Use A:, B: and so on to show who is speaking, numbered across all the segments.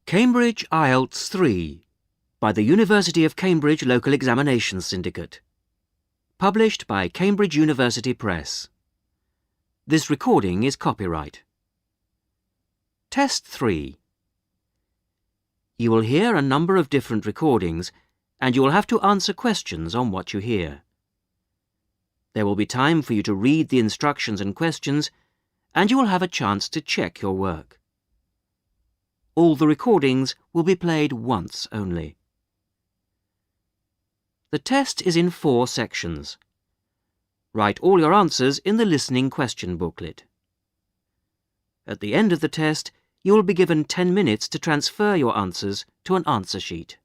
A: Cambridge Ielts 3 by the University of Cambridge Local Examination Syndicate. Published by Cambridge University Press. This recording is copyright. Test 3. You will hear a number of different recordings and you will have to answer questions on what you hear. There will be time for you to read the instructions and questions and you will have a chance to check your work. All the recordings will be played once only. The test is in 4 sections. Write all your answers in the listening question booklet. At the end of the test, you will be given 10 minutes to transfer your answers to an answer sheet.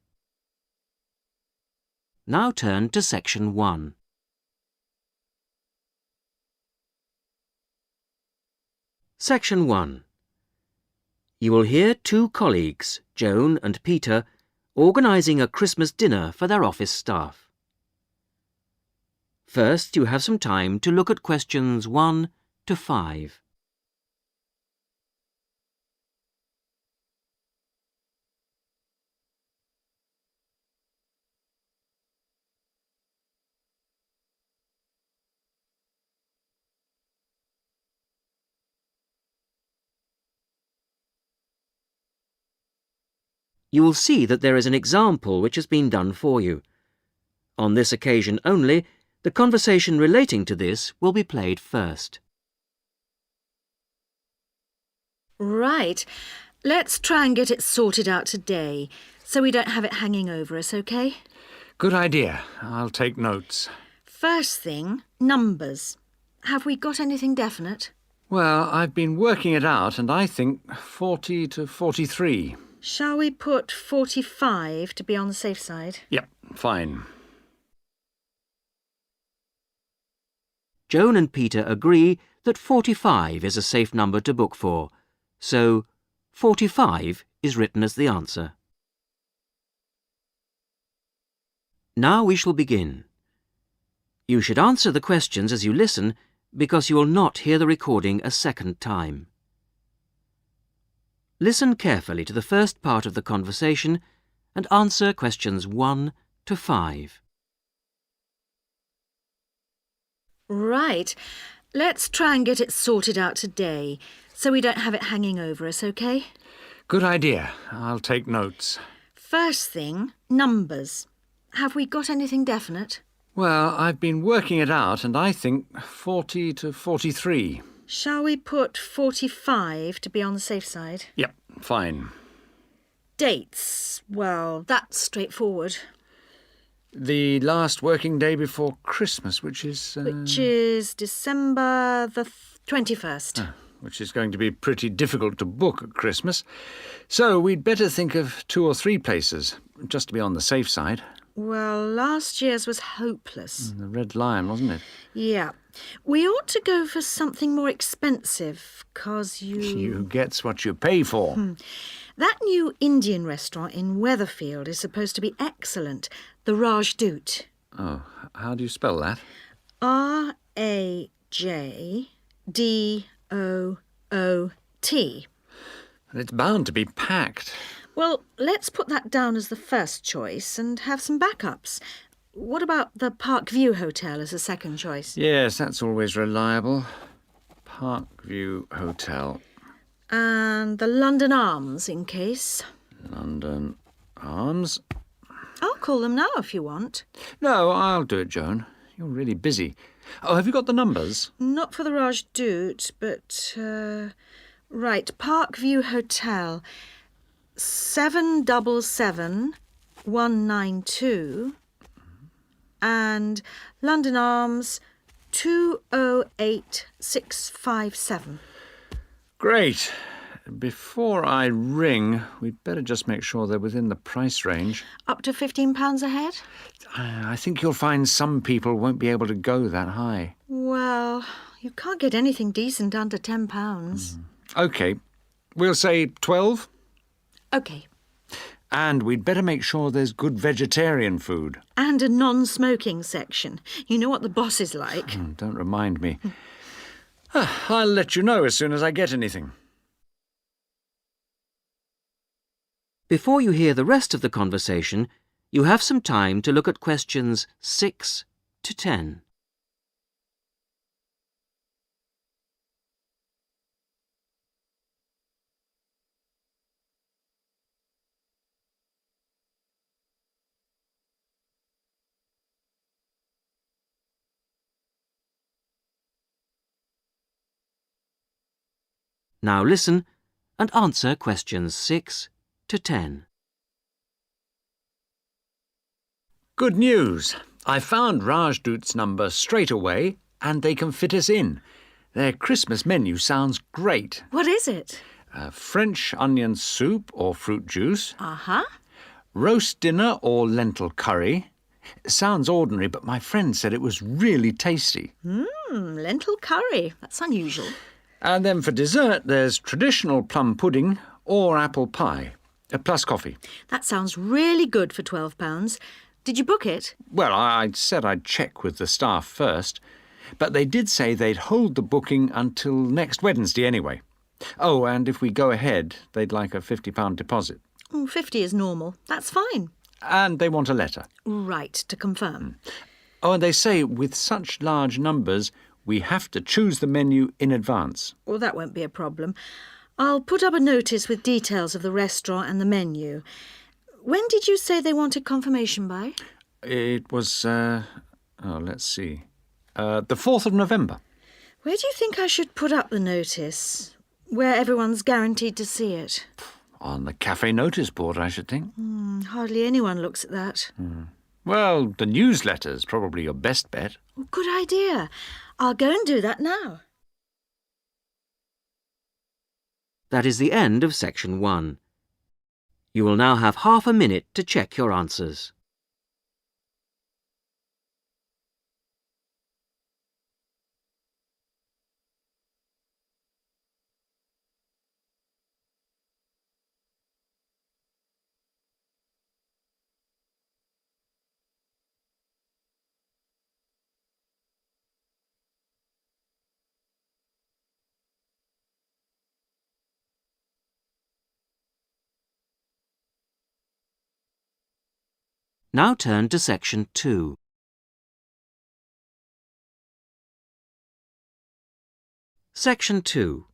A: Now turn to Section 1. Section 1. You will hear 2 colleagues, Joan and Peter, organising a Christmas dinner for their office staff. First, you have some time to look at questions 1 to 5. You will see that there is an example which has been done for you. On this occasion only, the conversation relating to this will be played first.
B: Right. Let's try and get it sorted out today, so we don't have it hanging over us, OK?
C: Good idea. I'll take notes.
B: First thing, numbers. Have we got anything definite?
C: Well, I've been working it out and I think 40 to 43.
B: Shall we put 45 to be on the safe side?
C: Yep, fine.
A: Joan and Peter agree that 45 is a safe number to book for, so 45 is written as the answer. Now we shall begin. You should answer the questions as you listen because you will not hear the recording a second time. Listen carefully to the first part of the conversation and answer questions 1 to 5.
B: Right. Let's try and get it sorted out today, so we don't have it hanging over us, OK?
C: Good idea. I'll take notes.
B: First thing, numbers. Have we got anything definite?
C: Well, I've been working it out and I think 40 to 43.
B: Shall we put 45 to be on the safe side?
C: Yep, fine.
B: Dates. Well, that's straightforward.
C: The last working day before Christmas, which is...
B: Which is December the 21st.
C: Which is going to be pretty difficult to book at Christmas. So we'd better think of 2 or 3 places, just to be on the safe side.
B: Well, last year's was hopeless.
C: The Red Lion, wasn't it?
B: Yeah. We ought to go for something more expensive, 'cause
C: You gets what you pay for.
B: That new Indian restaurant in Weatherfield is supposed to be excellent. The Rajdoot.
C: Oh, how do you spell that?
B: Rajdoot.
C: It's bound to be packed.
B: Well, let's put that down as the first choice and have some backups. What about the Parkview Hotel as a second choice?
C: Yes, that's always reliable. Parkview Hotel.
B: And the London Arms, in case.
C: London Arms?
B: I'll call them now if you want.
C: No, I'll do it, Joan. You're really busy. Oh, have you got the numbers?
B: Not for the Rajdoot, but... right, Parkview Hotel. 777192 and London Arms 208657.
C: Great. Before I ring, we'd better just make sure they're within the price range.
B: Up to £15 a head?
C: I think you'll find some people won't be able to go that high.
B: Well, you can't get anything decent under £10.
C: OK. We'll say 12.
B: OK.
C: And we'd better make sure there's good vegetarian food.
B: And a non-smoking section. You know what the boss is like.
C: Don't remind me. I'll let you know as soon as I get anything.
A: Before you hear the rest of the conversation, you have some time to look at questions 6 to 10. Now listen and answer questions 6 to 10.
C: Good news. I found Rajdoot's number straight away and they can fit us in. Their Christmas menu sounds great.
B: What is it?
C: French onion soup or fruit juice,
B: Uh-huh.
C: roast dinner or lentil curry. Sounds ordinary, but my friend said it was really tasty.
B: Lentil curry. That's unusual.
C: And then for dessert, there's traditional plum pudding or apple pie, plus coffee.
B: That sounds really good for £12. Did you book it?
C: Well, I said I'd check with the staff first, but they did say they'd hold the booking until next Wednesday anyway. Oh, and if we go ahead, they'd like a £50 deposit.
B: 50 is normal. That's fine.
C: And they want a letter.
B: Right, to confirm.
C: Oh, and they say with such large numbers, we have to choose the menu in advance.
B: Well, that won't be a problem. I'll put up a notice with details of the restaurant and the menu. When did you say they wanted confirmation by?
C: It was, let's see, the 4th of November.
B: Where do you think I should put up the notice? Where everyone's guaranteed to see it?
C: On the cafe notice board, I should think.
B: Hardly anyone looks at that.
C: Well, the newsletter's probably your best bet.
B: Good idea. I'll go and do that now.
A: That is the end of section 1. You will now have half a minute to check your answers. Now turn to section 2. Section 2.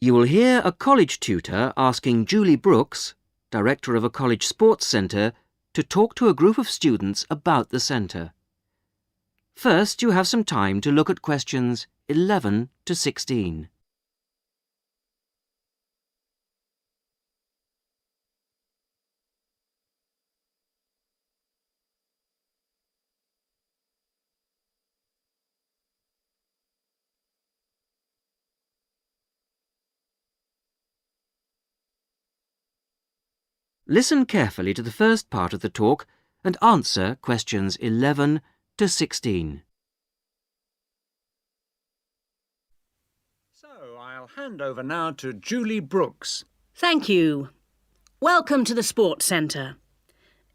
A: You will hear a college tutor asking Julie Brooks, director of a college sports centre, to talk to a group of students about the centre. First, you have some time to look at questions 11 to 16. Listen carefully to the first part of the talk and answer questions 11 to 16.
C: So I'll hand over now to Julie Brooks.
D: Thank you. Welcome to the Sports Centre.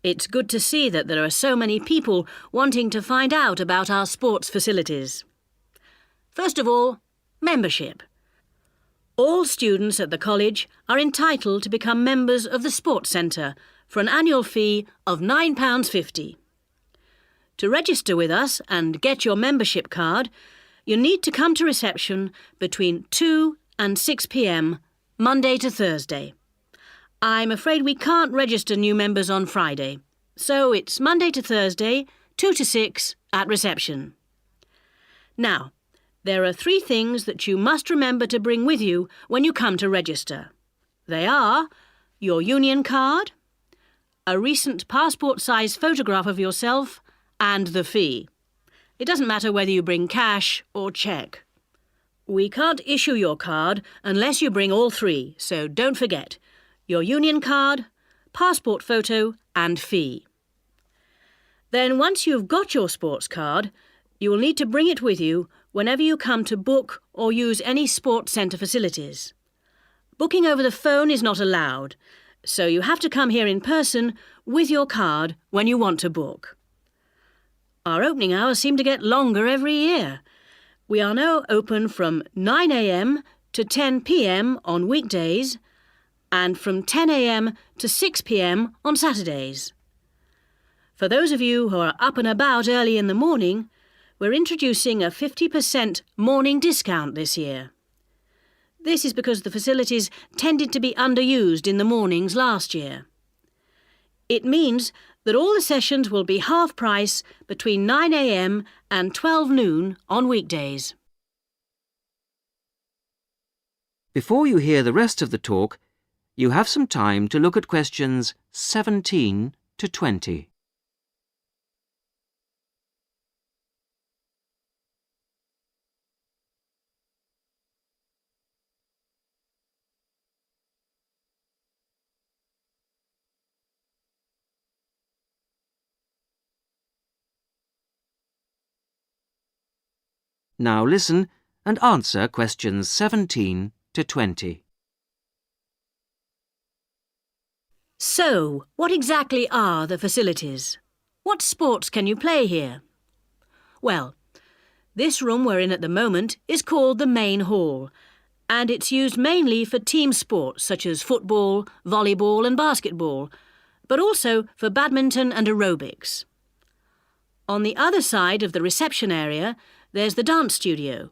D: It's good to see that there are so many people wanting to find out about our sports facilities. First of all, membership. All students at the college are entitled to become members of the Sports Centre for an annual fee of £9.50. To register with us and get your membership card, you need to come to reception between 2 and 6 p.m, Monday to Thursday. I'm afraid we can't register new members on Friday, so it's Monday to Thursday, 2 to 6 at reception. Now, there are 3 things that you must remember to bring with you when you come to register. They are your union card, a recent passport-size photograph of yourself, and the fee. It doesn't matter whether you bring cash or cheque. We can't issue your card unless you bring all 3, so don't forget your union card, passport photo and fee. Then once you've got your sports card, you will need to bring it with you whenever you come to book or use any sports centre facilities. Booking over the phone is not allowed, so you have to come here in person with your card when you want to book. Our opening hours seem to get longer every year. We are now open from 9 a.m. to 10 p.m. on weekdays and from 10 a.m. to 6 p.m. on Saturdays. For those of you who are up and about early in the morning, we're introducing a 50% morning discount this year. This is because the facilities tended to be underused in the mornings last year. It means that all the sessions will be half price between 9 a.m. and 12 noon on weekdays.
A: Before you hear the rest of the talk, you have some time to look at questions 17 to 20. Now listen and answer questions 17 to 20.
D: So, what exactly are the facilities? What sports can you play here? Well, this room we're in at the moment is called the main hall, and it's used mainly for team sports such as football, volleyball and basketball, but also for badminton and aerobics. On the other side of the reception area, there's the dance studio.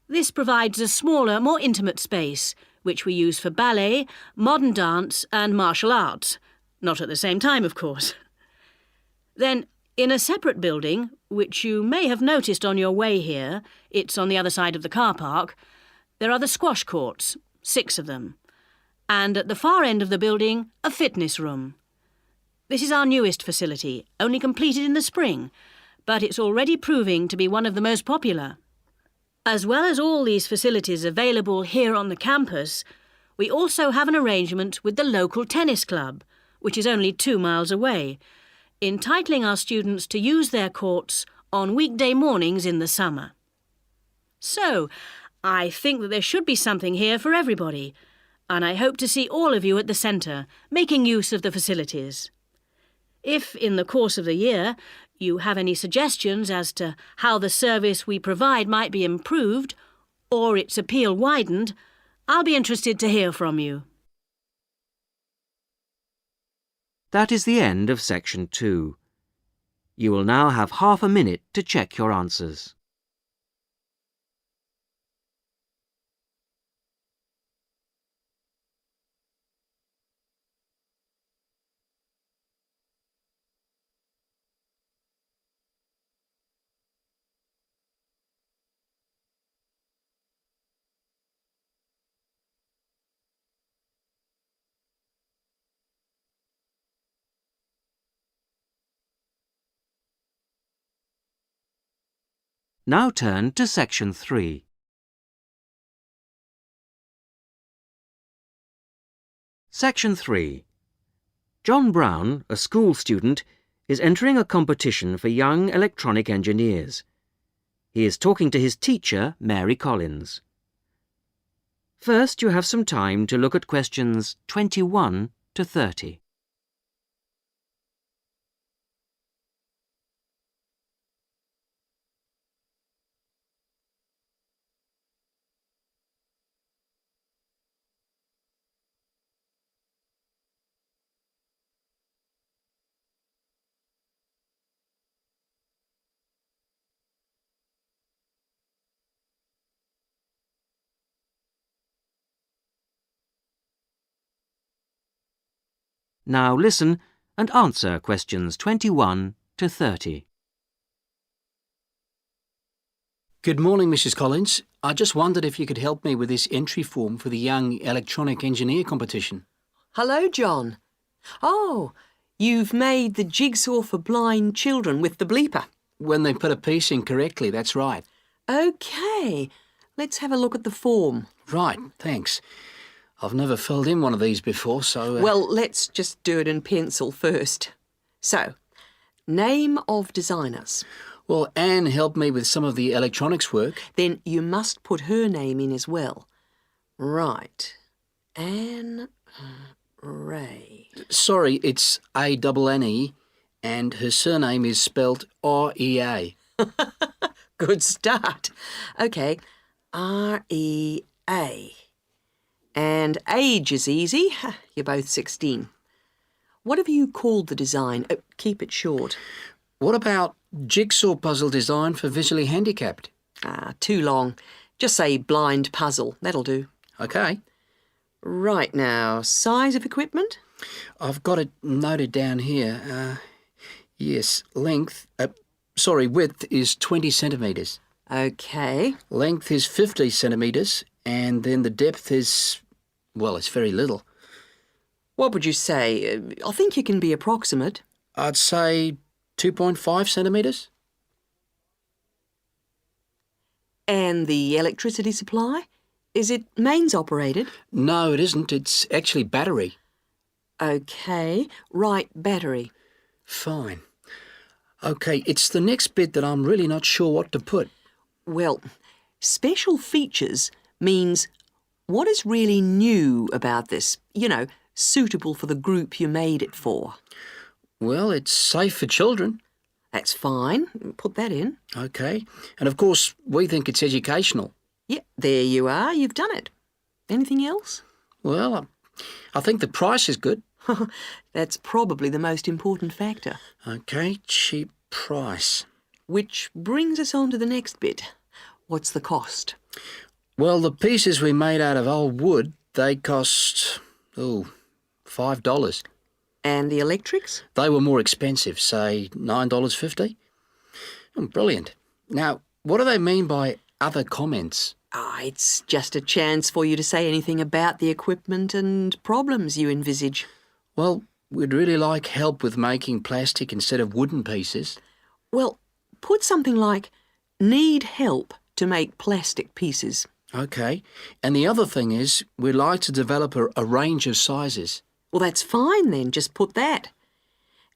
D: This provides a smaller, more intimate space, which we use for ballet, modern dance and martial arts. Not at the same time, of course. Then, in a separate building, which you may have noticed on your way here, it's on the other side of the car park, there are the squash courts, 6 of them. And at the far end of the building, a fitness room. This is our newest facility, only completed in the spring, but it's already proving to be one of the most popular. As well as all these facilities available here on the campus, we also have an arrangement with the local tennis club, which is only 2 miles away, entitling our students to use their courts on weekday mornings in the summer. So, I think that there should be something here for everybody, and I hope to see all of you at the centre, making use of the facilities. If, in the course of the year, you have any suggestions as to how the service we provide might be improved, or its appeal widened, I'll be interested to hear from you.
A: That is the end of section 2. You will now have half a minute to check your answers. Now turn to section 3. Section 3. John Brown, a school student, is entering a competition for young electronic engineers. He is talking to his teacher, Mary Collins. First, you have some time to look at questions 21 to 30. Now listen and answer questions 21 to 30.
E: Good morning, Mrs. Collins. I just wondered if you could help me with this entry form for the Young Electronic Engineer competition.
F: Hello, John. Oh, you've made the jigsaw for blind children with the bleeper.
E: When they put a piece in correctly, that's right.
F: OK, let's have a look at the form.
E: Right, thanks. I've never filled in one of these before, so...
F: Well, let's just do it in pencil first. So, name of designers.
E: Well, Anne helped me with some of the electronics work.
F: Then you must put her name in as well. Right. Anne Ray.
E: Sorry, it's A-N-N-E, and her surname is spelt R-E-A.
F: Good start. OK, R-E-A. And age is easy. You're both 16. What have you called the design? Keep it short.
E: What about jigsaw puzzle design for visually handicapped?
F: Too long. Just say blind puzzle. That'll do.
E: Okay.
F: Right now, size of equipment?
E: I've got it noted down here. Yes, width is 20 centimetres.
F: Okay.
E: Length is 50 centimetres, and then the depth is, well, it's very little.
F: What would you say? I think you can be approximate.
E: I'd say 2.5 centimetres.
F: And the electricity supply? Is it mains operated?
E: No, it isn't. It's actually battery.
F: Okay. Right, battery.
E: Fine. Okay, it's the next bit that I'm really not sure what to put.
F: Well, special features means what is really new about this? You know, suitable for the group you made it for.
E: Well, it's safe for children.
F: That's fine. Put that in.
E: Okay. And of course, we think it's educational.
F: Yeah, there you are. You've done it. Anything else?
E: Well, I think the price is good.
F: That's probably the most important factor.
E: Okay, cheap price.
F: Which brings us on to the next bit. What's the cost?
E: Well, the pieces we made out of old wood, they cost, $5.
F: And the electrics?
E: They were more expensive, say $9.50. Brilliant. Now, what do they mean by other comments?
F: It's just a chance for you to say anything about the equipment and problems you envisage.
E: Well, we'd really like help with making plastic instead of wooden pieces.
F: Well, put something like, need help to make plastic pieces.
E: Okay. And the other thing is, we'd like to develop a range of sizes.
F: Well, that's fine then, just put that.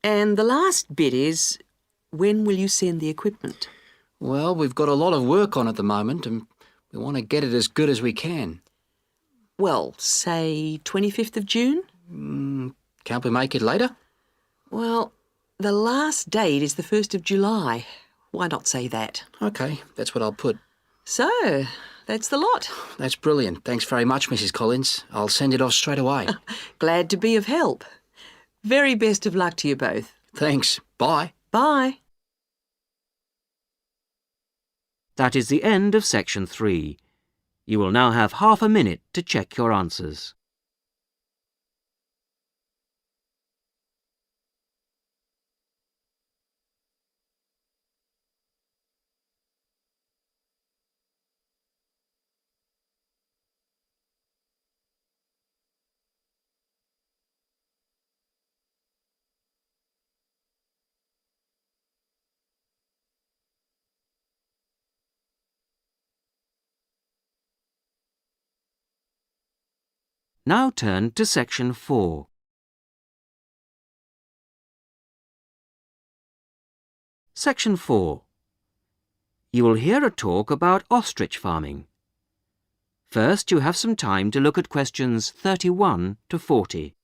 F: And the last bit is, when will you send the equipment?
E: Well, we've got a lot of work on at the moment and we want to get it as good as we can.
F: Well, say 25th of June?
E: Can't we make it later?
F: Well, the last date is the 1st of July. Why not say that?
E: Okay, that's what I'll put.
F: So, that's the lot.
E: That's brilliant. Thanks very much, Mrs. Collins. I'll send it off straight away.
F: Glad to be of help. Very best of luck to you both.
E: Thanks. Bye.
F: Bye.
A: That is the end of section 3. You will now have half a minute to check your answers. Now turn to section 4. Section 4. You will hear a talk about ostrich farming. First, you have some time to look at questions 31 to 40.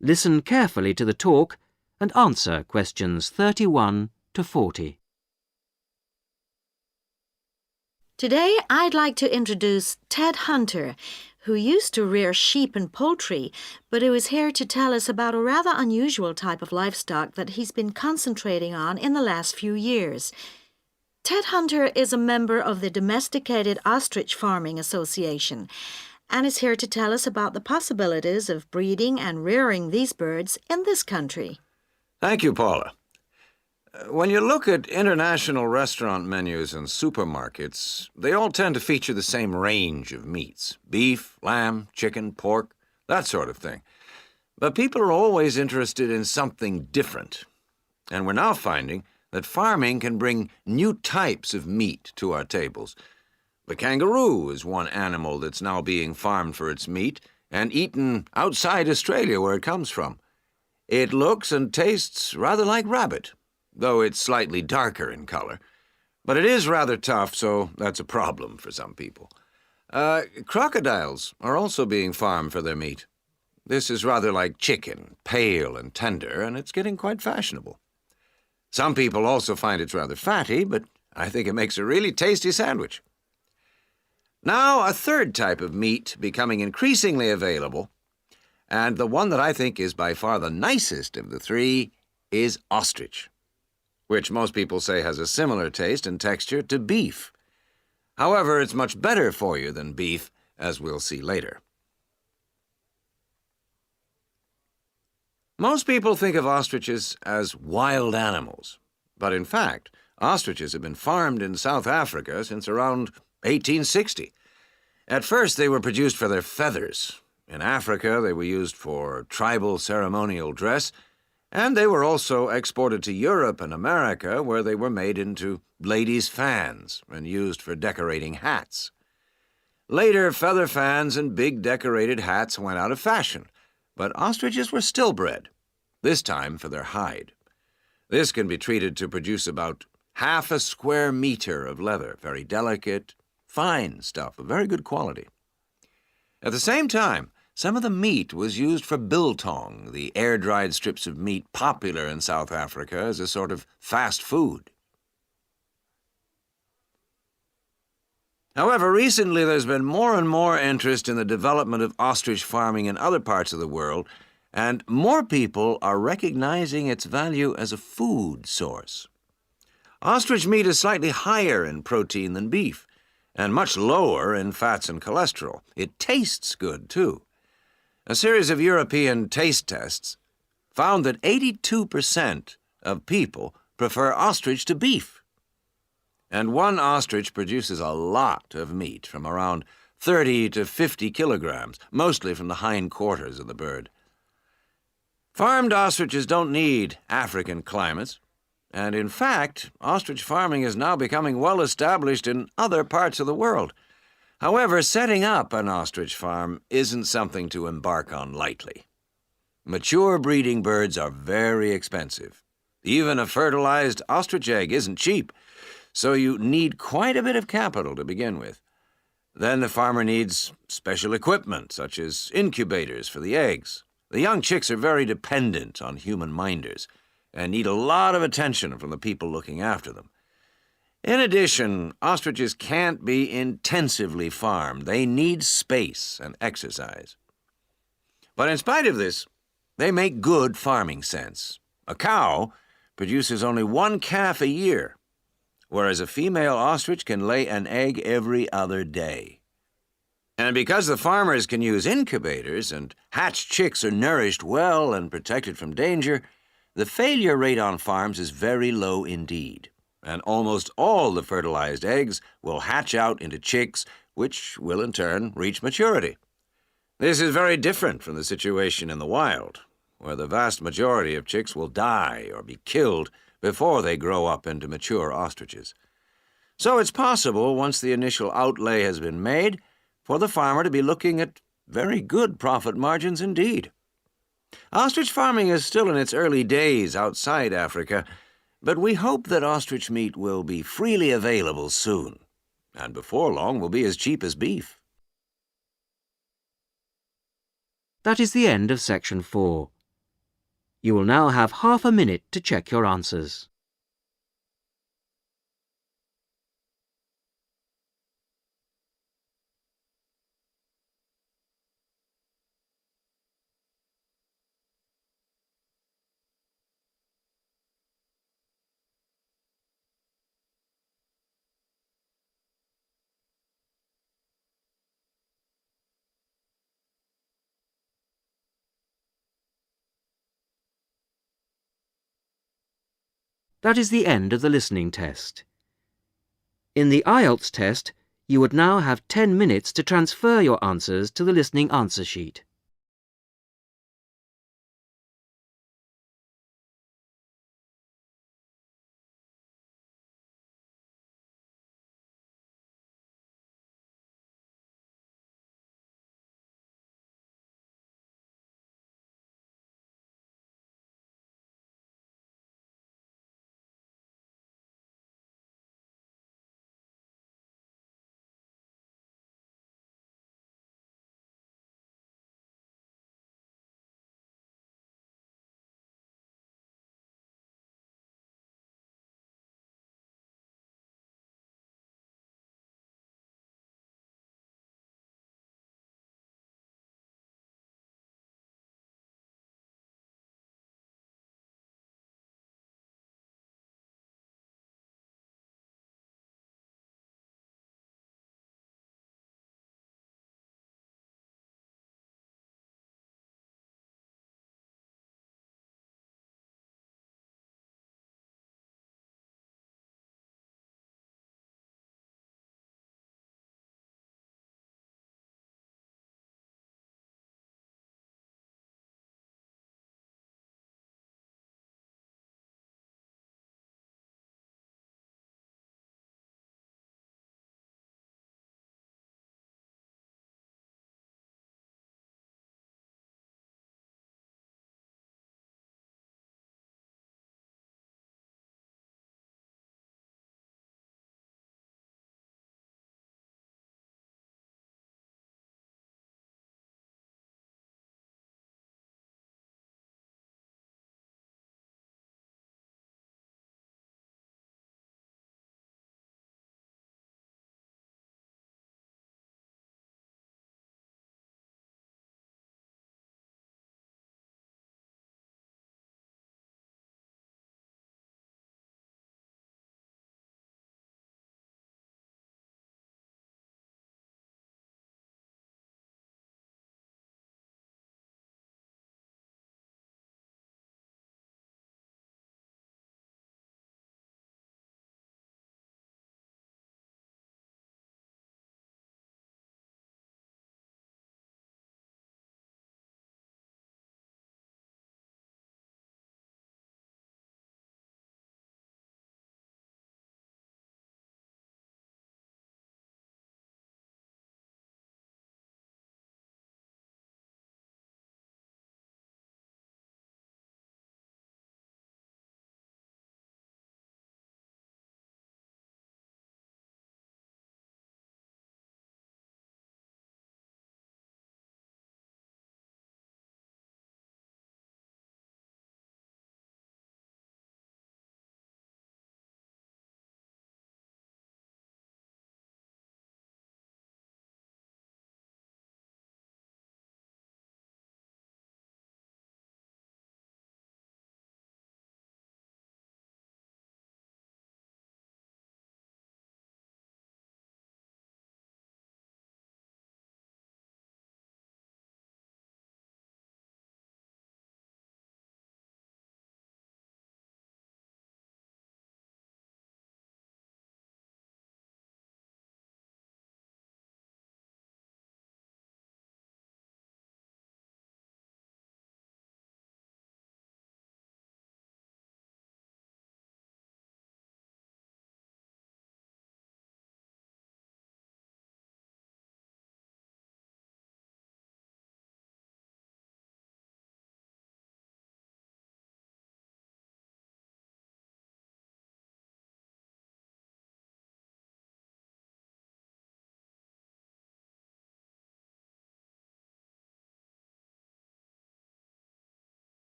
A: Listen carefully to the talk and answer questions 31 to 40.
B: Today, I'd like to introduce Ted Hunter, who used to rear sheep and poultry, but who is here to tell us about a rather unusual type of livestock that he's been concentrating on in the last few years. Ted Hunter is a member of the Domesticated Ostrich Farming Association and is here to tell us about the possibilities of breeding and rearing these birds in this country.
G: Thank you, Paula. When you look at international restaurant menus and supermarkets, they all tend to feature the same range of meats: beef, lamb, chicken, pork, that sort of thing. But people are always interested in something different. And we're now finding that farming can bring new types of meat to our tables. The kangaroo is one animal that's now being farmed for its meat and eaten outside Australia where it comes from. It looks and tastes rather like rabbit, though it's slightly darker in color. But it is rather tough, so that's a problem for some people. Crocodiles are also being farmed for their meat. This is rather like chicken, pale and tender, and it's getting quite fashionable. Some people also find it's rather fatty, but I think it makes a really tasty sandwich. Now, a third type of meat becoming increasingly available, and the one that I think is by far the nicest of the three, is ostrich, which most people say has a similar taste and texture to beef. However, it's much better for you than beef, as we'll see later. Most people think of ostriches as wild animals, but in fact, ostriches have been farmed in South Africa since around 1860. At first, they were produced for their feathers. In Africa, they were used for tribal ceremonial dress, and they were also exported to Europe and America, where they were made into ladies' fans and used for decorating hats. Later, feather fans and big decorated hats went out of fashion, but ostriches were still bred, this time for their hide. This can be treated to produce about half a square meter of leather, very delicate, fine stuff of very good quality. At the same time, some of the meat was used for biltong, the air-dried strips of meat popular in South Africa as a sort of fast food. However, recently there's been more and more interest in the development of ostrich farming in other parts of the world, and more people are recognizing its value as a food source. Ostrich meat is slightly higher in protein than beef, and much lower in fats and cholesterol. It tastes good, too. A series of European taste tests found that 82% of people prefer ostrich to beef. And one ostrich produces a lot of meat, from around 30 to 50 kilograms, mostly from the hindquarters of the bird. Farmed ostriches don't need African climates, and in fact, ostrich farming is now becoming well established in other parts of the world. However, setting up an ostrich farm isn't something to embark on lightly. Mature breeding birds are very expensive. Even a fertilized ostrich egg isn't cheap, so you need quite a bit of capital to begin with. Then the farmer needs special equipment, such as incubators for the eggs. The young chicks are very dependent on human minders and need a lot of attention from the people looking after them. In addition, ostriches can't be intensively farmed. They need space and exercise. But in spite of this, they make good farming sense. A cow produces only one calf a year, whereas a female ostrich can lay an egg every other day. And because the farmers can use incubators and hatched chicks are nourished well and protected from danger, the failure rate on farms is very low indeed, and almost all the fertilized eggs will hatch out into chicks, which will in turn reach maturity. This is very different from the situation in the wild, where the vast majority of chicks will die or be killed before they grow up into mature ostriches. So it's possible, once the initial outlay has been made, for the farmer to be looking at very good profit margins indeed. Ostrich farming is still in its early days outside Africa, but we hope that ostrich meat will be freely available soon, and before long will be as cheap as beef.
A: That is the end of section 4. You will now have half a minute to check your answers. That is the end of the listening test. In the Ielts test, you would now have 10 minutes to transfer your answers to the listening answer sheet.